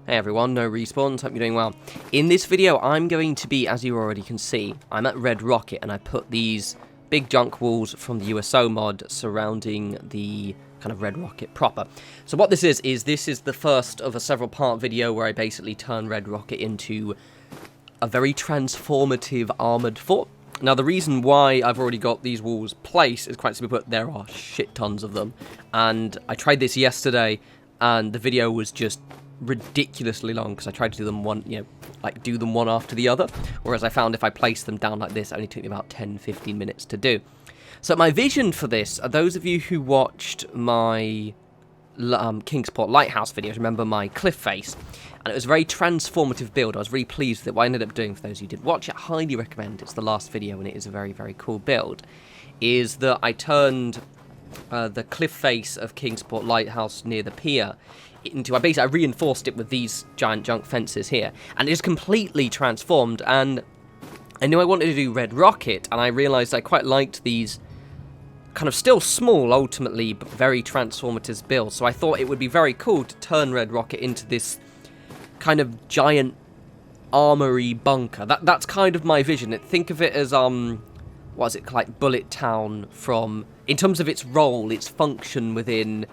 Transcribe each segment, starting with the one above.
Hey everyone, no respawns, hope you're doing well. In this video, I'm going to be, as you already can see, I'm at Red Rocket, and I put these big junk walls from the USO mod surrounding the kind of Red Rocket proper. So what this is the first of a several part video where I basically turn Red Rocket into a very transformative armoured fort. Now the reason why I've already got these walls placed is quite simply put, there are shit tons of them. And I tried this yesterday, and the video was just ridiculously long because I tried to do them do them one after the other, whereas I found if I placed them down like this, it only took me about 10-15 minutes to do. So my vision for this are those of you who watched my Kingsport Lighthouse videos, remember my cliff face, and it was a very transformative build. I was really pleased with it. What I ended up doing, for those who did watch it, I highly recommend, it's the last video and it is a very, very cool build, is that I turned the cliff face of Kingsport Lighthouse near the pier into, I reinforced it with these giant junk fences here, and it is completely transformed. And I knew I wanted to do Red Rocket, and I realised I quite liked these kind of still small, ultimately, but very transformative builds. So I thought it would be very cool to turn Red Rocket into this kind of giant armory bunker. That's kind of my vision. Think of it as what is it, like Bullet Town from, in terms of its role, its function within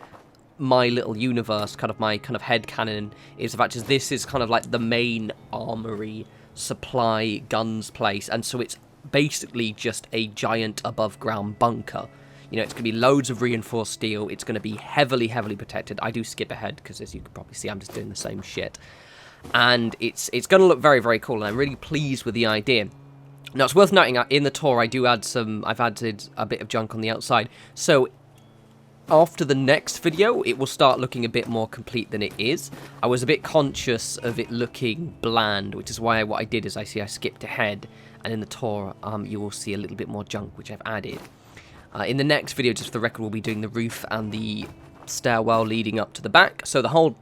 my little universe, kind of my headcanon is the fact is this is kind of like the main armory supply guns place, and so it's basically just a giant above ground bunker. You know, it's going to be loads of reinforced steel, it's going to be heavily protected. I do skip ahead because, as you can probably see, I'm just doing the same shit, and it's going to look very cool, and I'm really pleased with the idea. Now it's worth noting, in the tour I've added a bit of junk on the outside, so after the next video, it will start looking a bit more complete than it is. I was a bit conscious of it looking bland, which is why what I did is I skipped ahead, and in the tour, you will see a little bit more junk, which I've added. In the next video, just for the record, we'll be doing the roof and the stairwell leading up to the back. So the whole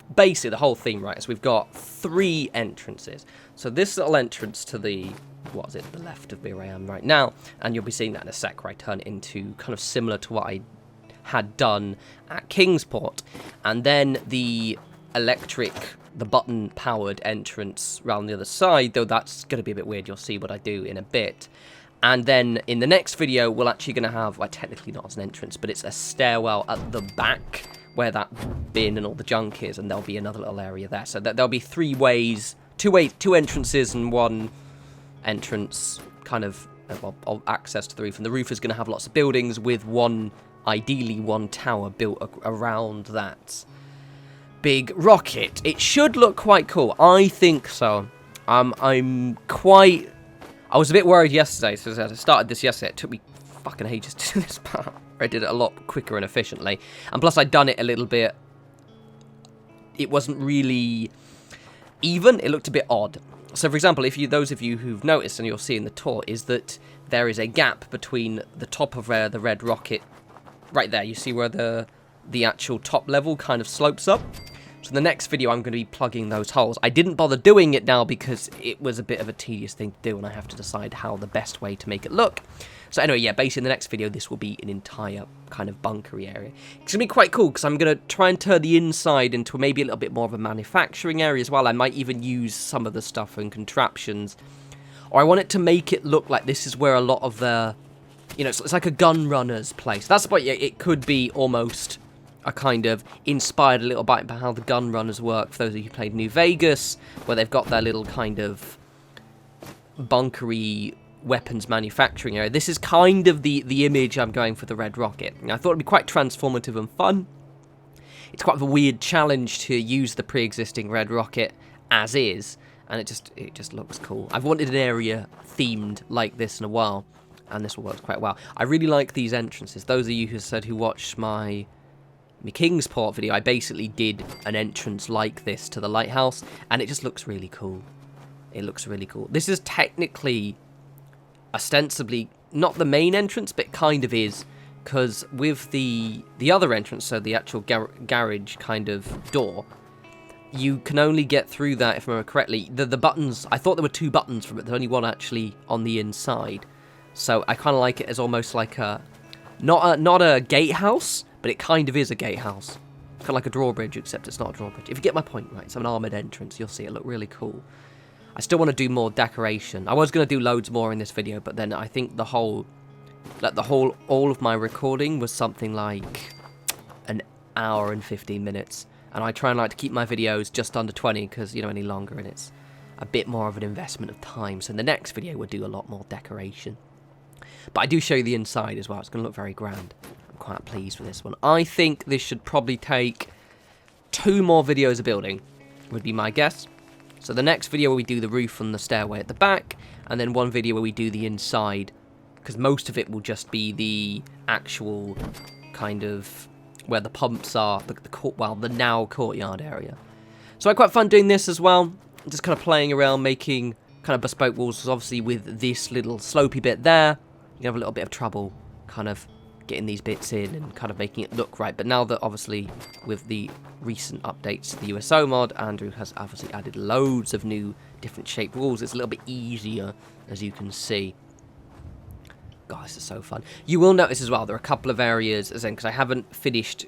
theme, right, is we've got 3 entrances. So this little entrance to the, the left of where I am right now, and you'll be seeing that in a sec, where I turn it into kind of similar to what I had done at Kingsport, and then the button powered entrance around the other side, though that's going to be a bit weird. You'll see what I do in a bit. And then in the next video, we're actually going to have, well, technically not as an entrance, but it's a stairwell at the back where that bin and all the junk is, and there'll be another little area there. So there'll be 3 ways, 2 entrances and 1 entrance, kind of access to the roof. And the roof is going to have lots of buildings with ideally one tower built around that big rocket. It should look quite cool. I think so. I was a bit worried yesterday, so as I started this yesterday, it took me fucking ages to do this part. I did it a lot quicker and efficiently. And plus I'd done it a little bit, it wasn't really even, it looked a bit odd. So for example, those of you who've noticed, and you'll see in the tour, is that there is a gap between the top of where the Red Rocket, right there, you see where the actual top level kind of slopes up. So in the next video, I'm going to be plugging those holes. I didn't bother doing it now because it was a bit of a tedious thing to do, and I have to decide how the best way to make it look. So anyway, yeah, basically in the next video, this will be an entire kind of bunkery area. It's going to be quite cool because I'm going to try and turn the inside into maybe a little bit more of a manufacturing area as well. I might even use some of the stuff and contraptions. Or I want it to make it look like this is where a lot of the, you know, it's like a gun runner's place. That's what it could be, almost a kind of inspired a little bit by how the gun runners work, for those of you who played New Vegas, where they've got their little kind of bunkery weapons manufacturing area. This is kind of the image I'm going for the Red Rocket. I thought it'd be quite transformative and fun. It's quite a weird challenge to use the pre-existing Red Rocket as is, and it just looks cool. I've wanted an area themed like this in a while, and this will work quite well. I really like these entrances. Those of you who watched my Kingsport video, I basically did an entrance like this to the lighthouse, and it just looks really cool. It looks really cool. This is technically, ostensibly, not the main entrance, but it kind of is, because with the other entrance, so the actual garage kind of door, you can only get through that, if I remember correctly. The buttons, I thought there were 2 buttons from it, there's only 1 actually on the inside. So I kind of like it as almost like not a gatehouse, but it kind of is a gatehouse. looking like a drawbridge, except it's not a drawbridge. If you get my point, right, it's an armoured entrance. You'll see it look really cool. I still want to do more decoration. I was going to do loads more in this video, but then I think all of my recording was something like an hour and 15 minutes. And I try and like to keep my videos just under 20, because, you know, any longer, and it's a bit more of an investment of time. So in the next video, we'll do a lot more decoration. But I do show you the inside as well. It's going to look very grand. I'm quite pleased with this one. I think this should probably take 2 more videos of building, would be my guess. So the next video where we do the roof and the stairway at the back, and then one video where we do the inside, because most of it will just be the actual kind of where the pumps are, the now courtyard area. So I had quite fun doing this as well, just kind of playing around, making kind of bespoke walls. Obviously with this little slopey bit there, you have a little bit of trouble kind of getting these bits in and kind of making it look right. But now that obviously with the recent updates to the USO mod, Andrew has obviously added loads of new different shaped walls. It's a little bit easier, as you can see. God, this is so fun. You will notice as well, there are a couple of areas, as in, because I haven't finished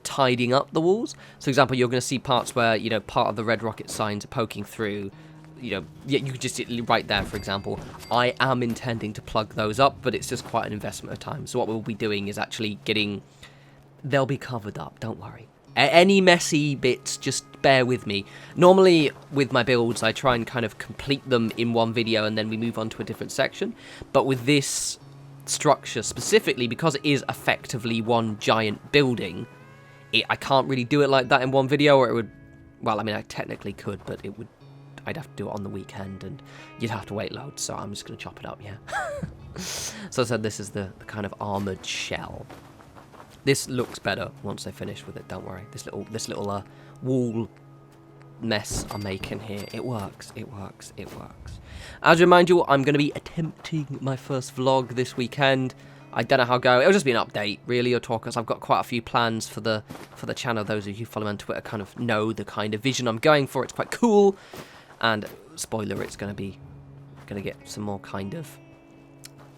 tidying up the walls. So, for example, you're going to see parts where, you know, part of the red rocket signs are poking through. You know, yeah, you can just see right there, for example. I am intending to plug those up, but it's just quite an investment of time. So what we'll be doing is actually getting... They'll be covered up, don't worry. Any messy bits, just bear with me. Normally, with my builds, I try and kind of complete them in one video, and then we move on to a different section. But with this structure specifically, because it is effectively one giant building, I can't really do it like that in one video, or it would... Well, I mean, I technically could, but it would... I'd have to do it on the weekend, and you'd have to wait loads, so I'm just going to chop it up, yeah. So I said this is the kind of armoured shell. This looks better once I finish with it, don't worry. This little wall mess I'm making here, it works, it works, it works. As a reminder, I'm going to be attempting my first vlog this weekend. I don't know how it'll go. It'll just be an update, really, or talk, because I've got quite a few plans for the channel. Those of you who follow me on Twitter kind of know the kind of vision I'm going for. It's quite cool. And spoiler, it's going to get some more kind of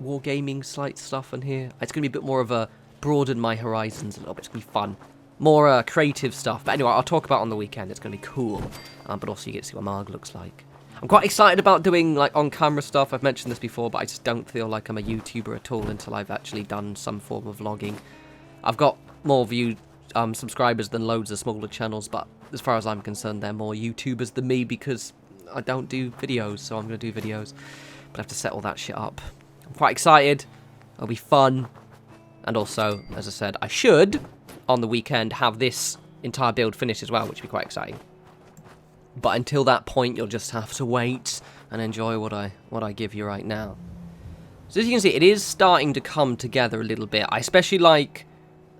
wargaming slight stuff in here. It's going to be a bit more of a broaden my horizons a little bit. It's going to be fun. More creative stuff. But anyway, I'll talk about it on the weekend. It's going to be cool. But also you get to see what Marg looks like. I'm quite excited about doing like on-camera stuff. I've mentioned this before, but I just don't feel like I'm a YouTuber at all until I've actually done some form of vlogging. I've got more subscribers than loads of smaller channels, but as far as I'm concerned, they're more YouTubers than me because I don't do videos, so I'm going to do videos. But I have to set all that shit up. I'm quite excited. It'll be fun. And also, as I said, I should, on the weekend, have this entire build finished as well, which would be quite exciting. But until that point, you'll just have to wait and enjoy what I give you right now. So as you can see, it is starting to come together a little bit. I especially like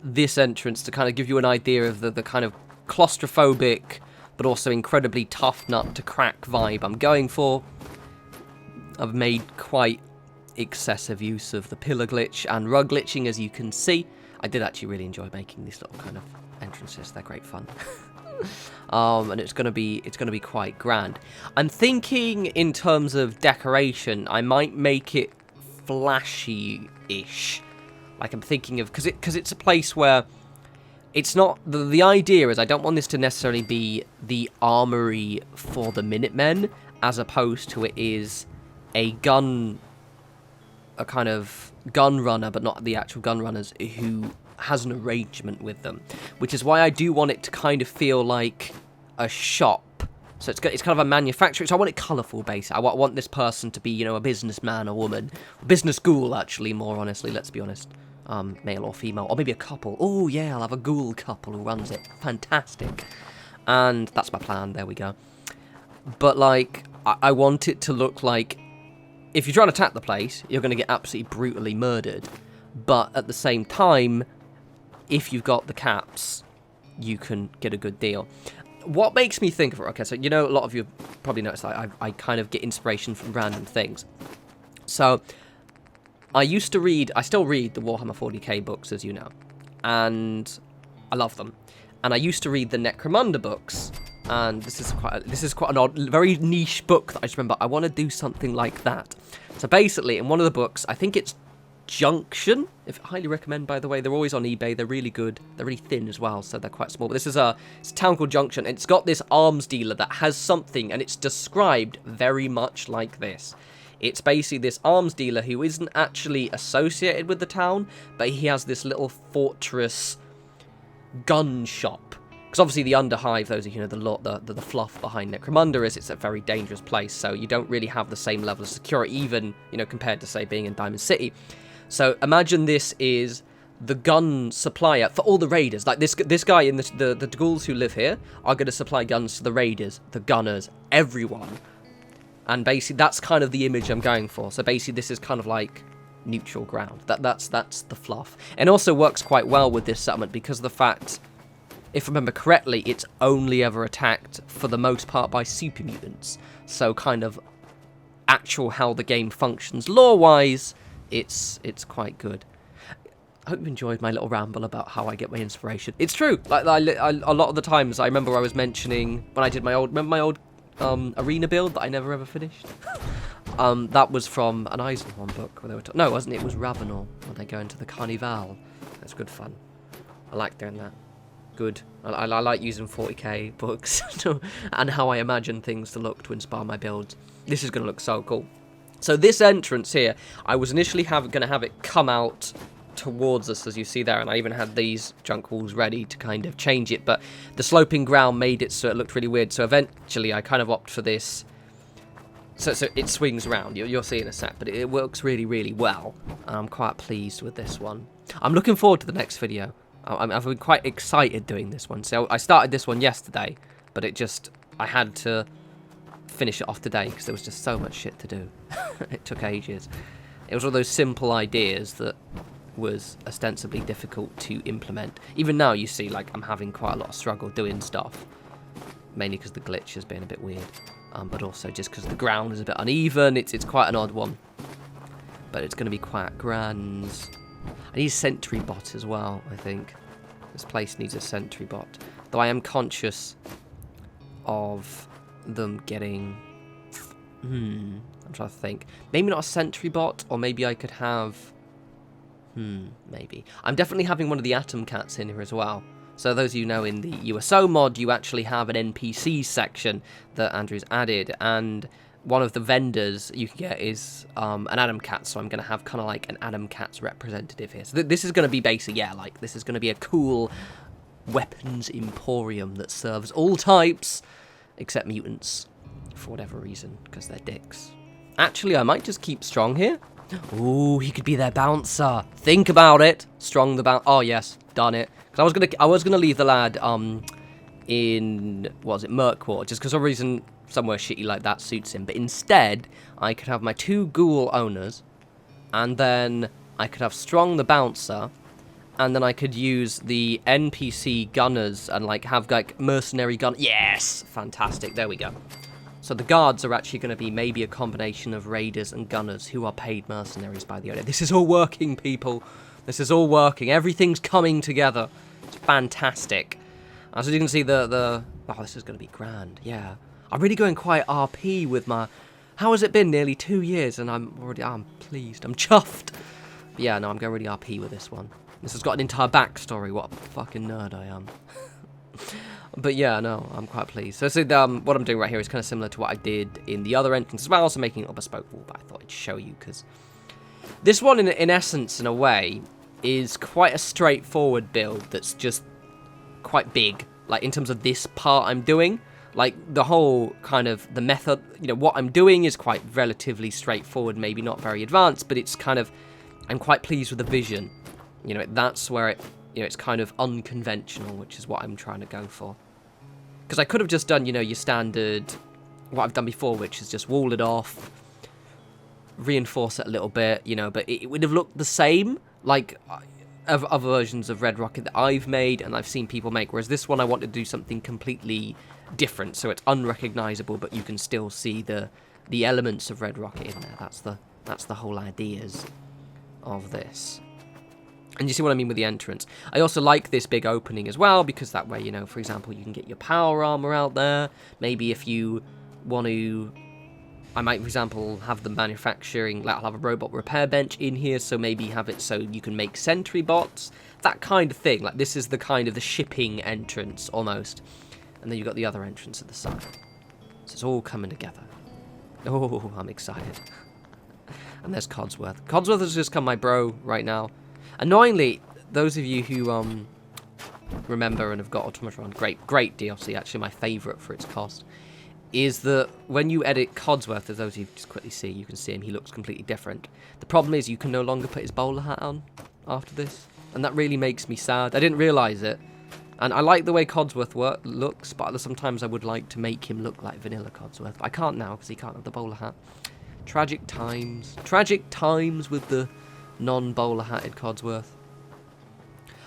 this entrance to kind of give you an idea of the kind of claustrophobic, but also incredibly tough nut to crack vibe I'm going for. I've made quite excessive use of the pillar glitch and rug glitching, as you can see. I did actually really enjoy making these little kind of entrances. They're great fun. And it's gonna be quite grand. I'm thinking in terms of decoration, I might make it flashy-ish. Like I'm thinking of because it's a place where it's not the idea is I don't want this to necessarily be the armory for the Minutemen, as opposed to it is a kind of gun runner, but not the actual gun runners who has an arrangement with them, which is why I do want it to kind of feel like a shop. So it's kind of a manufacturer. So I want it colourful, basically. I want this person to be, you know, a businessman or woman, business ghoul, actually, more honestly. Let's be honest, male or female, or maybe a couple. Oh yeah, I'll have a ghoul couple who runs it. Fantastic. And that's my plan. There we go. But like, I want it to look like if you're trying to attack the place, you're going to get absolutely brutally murdered. But at the same time, if you've got the caps, you can get a good deal. What makes me think of it? Okay, so you know, a lot of you probably noticed that I kind of get inspiration from random things. So I still read the Warhammer 40k books, as you know, and I love them. And I used to read the Necromunda books, and this is quite an odd, very niche book that I just remember. I want to do something like that. So basically, in one of the books, I think it's Junction. Highly recommend, by the way. They're always on eBay. They're really good. They're really thin as well, so they're quite small. But this is it's a town called Junction, and it's got this arms dealer that has something, and it's described very much like this. It's basically this arms dealer who isn't actually associated with the town, but he has this little fortress gun shop. Because obviously the Underhive, those are, you know, the fluff behind Necromunda, it's a very dangerous place, so you don't really have the same level of security, even, you know, compared to, say, being in Diamond City. So imagine this is the gun supplier for all the raiders. Like, this guy in the ghouls who live here are going to supply guns to the raiders, the gunners, everyone. And basically, that's kind of the image I'm going for. So basically, this is kind of like neutral ground. That's the fluff. And also works quite well with this settlement because of the fact, if I remember correctly, it's only ever attacked, for the most part, by super mutants. So kind of actual how the game functions lore-wise, it's quite good. I hope you enjoyed my little ramble about how I get my inspiration. It's true. Like a lot of the times, I remember I was mentioning when I did my old arena build that I never ever finished. That was from an Eisenhorn book where they were no, it wasn't. It was Ravenel when they go into the Carnival. That's good fun. I like doing that. Good. I like using 40k books and how I imagine things to look to inspire my builds. This is going to look so cool. So this entrance here, I was initially going to have it come out towards us, as you see there, and I even had these junk walls ready to kind of change it, but the sloping ground made it so it looked really weird, so eventually I kind of opt for this. So it swings around, you'll see in a sec, but it works really, really well, and I'm quite pleased with this one. I'm looking forward to the next video. I've been quite excited doing this one. So I started this one yesterday, but I had to finish it off today because there was just so much shit to do. It took ages. It was one of those simple ideas that was ostensibly difficult to implement. Even now, you see, like, I'm having quite a lot of struggle doing stuff. Mainly because the glitch has been a bit weird. But also just because the ground is a bit uneven. It's quite an odd one. But it's going to be quite grand. I need a sentry bot as well, I think. This place needs a sentry bot. Though I am conscious of them getting... I'm trying to think. Maybe not a sentry bot, or maybe I could have... maybe. I'm definitely having one of the atom cats in here as well. So those of you know, in the USO mod, you actually have an NPC section that Andrew's added, and one of the vendors you can get is an Atom Cat, so I'm going to have kind of like an Atom Cat's representative here. So this is going to be basically, yeah, like, this is going to be a cool weapons emporium that serves all types, except mutants, for whatever reason, because they're dicks. Actually, I might just keep Strong here. Ooh, he could be their bouncer. Think about it. Strong the bouncer. Oh, yes, done it. Because I was gonna leave the lad in, what was it, Mirkwood, just because for some reason somewhere shitty like that suits him. But instead, I could have my 2 ghoul owners, and then I could have Strong the bouncer, and then I could use the NPC gunners and like have like mercenary gun. Yes, fantastic. There we go. So the guards are actually going to be maybe a combination of raiders and gunners who are paid mercenaries by the owner. This is all working, people. This is all working. Everything's coming together. It's fantastic. As you can see, oh, this is going to be grand. Yeah. I'm really going quite RP with my... How has it been? Nearly 2 years, and I'm pleased. I'm chuffed. But yeah, no, I'm going really RP with this one. This has got an entire backstory. What a fucking nerd I am. But yeah, no, I'm quite pleased. So what I'm doing right here is kind of similar to what I did in the other entrance as well, so making it a bespoke wall, but I thought I'd show you, because this one, in essence, in a way, is quite a straightforward build that's just quite big, like, in terms of this part I'm doing. Like, the whole kind of, the method, you know, what I'm doing is quite relatively straightforward, maybe not very advanced, but it's kind of, I'm quite pleased with the vision. You know, that's where it, you know, it's kind of unconventional, which is what I'm trying to go for. Because I could have just done, you know, your standard, what I've done before, which is just wall it off, reinforce it a little bit, you know, but it would have looked the same, like other versions of Red Rocket that I've made and I've seen people make, whereas this one I wanted to do something completely different, so it's unrecognizable, but you can still see the elements of Red Rocket in there. That's the whole ideas of this. And you see what I mean with the entrance. I also like this big opening as well, because that way, you know, for example, you can get your power armor out there. Maybe if you want to I might, for example, have the manufacturing, like I'll have a robot repair bench in here, so maybe have it so you can make sentry bots, that kind of thing. Like, this is the kind of the shipping entrance, almost. And then you've got the other entrance at the side. So it's all coming together. Oh, I'm excited. And there's Codsworth. Codsworth has just come my bro right now. Annoyingly, those of you who remember and have got Automatron, great DLC, actually my favourite for its cost, is that when you edit Codsworth, as those of you just quickly see, you can see him, he looks completely different. The problem is you can no longer put his bowler hat on after this, and that really makes me sad. I didn't realise it, and I like the way Codsworth looks, but sometimes I would like to make him look like vanilla Codsworth, but I can't now because he can't have the bowler hat. Tragic times with the non-bowler hatted Codsworth.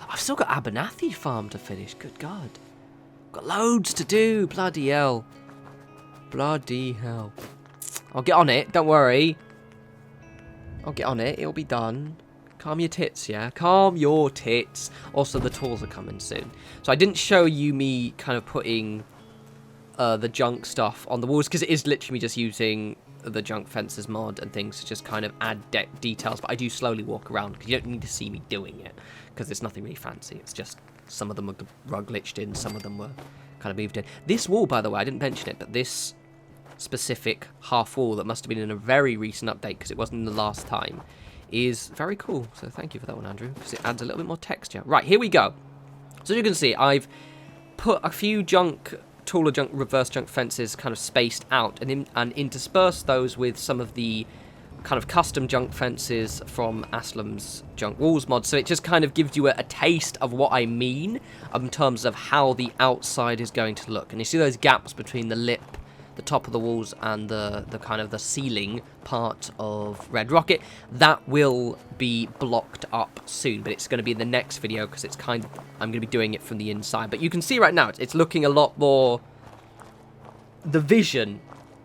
I've still got Abernathy farm to finish, good God. Got loads to do, bloody hell. Bloody hell. I'll get on it, don't worry. I'll get on it, it'll be done. Calm your tits, yeah? Calm your tits. Also, the tools are coming soon. So I didn't show you me kind of putting the junk stuff on the walls, because it is literally just using the junk fences mod and things to just kind of add details, but I do slowly walk around, because you don't need to see me doing it, because it's nothing really fancy. It's just, some of them were rug glitched in, some of them were kind of moved in. This wall, by the way, I didn't mention it, but this specific half wall that must have been in a very recent update, because it wasn't in the last time, is very cool. So thank you for that one, Andrew, because it adds a little bit more texture. Right, here we go. So as you can see, I've put a few taller junk, reverse junk fences kind of spaced out, and interspersed those with some of the kind of custom junk fences from Aslam's Junk Walls mod, so it just kind of gives you a taste of what I mean in terms of how the outside is going to look. And you see those gaps between the lip, the top of the walls, and the kind of the ceiling part of Red Rocket. That will be blocked up soon, but it's going to be in the next video, because it's kind of, I'm going to be doing it from the inside. But you can see right now, it's looking a lot more, the vision.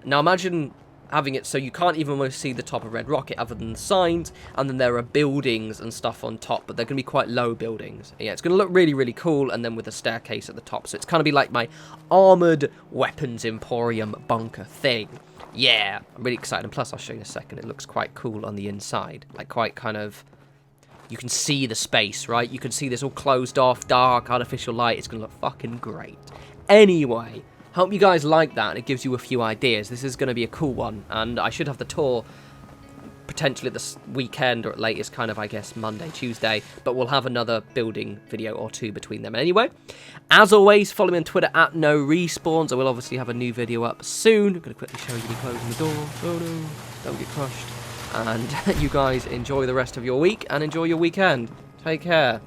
Now imagine having it so you can't even almost see the top of Red Rocket other than the signs, and then there are buildings and stuff on top, but they're going to be quite low buildings. Yeah, it's going to look really, really cool, and then with a staircase at the top, so it's kind of be like my armoured weapons emporium bunker thing. Yeah, I'm really excited, and plus I'll show you in a second, it looks quite cool on the inside, like quite kind of, you can see the space, right? You can see this all closed off, dark, artificial light. It's going to look fucking great. Anyway, hope you guys like that, and it gives you a few ideas. This is going to be a cool one, and I should have the tour potentially this weekend, or at latest kind of, I guess, Monday, Tuesday, but we'll have another building video or two between them. Anyway, as always, follow me on Twitter at norespawns. I will obviously have a new video up soon. I'm going to quickly show you me closing the door. Oh no, don't get crushed. And you guys enjoy the rest of your week, and enjoy your weekend. Take care.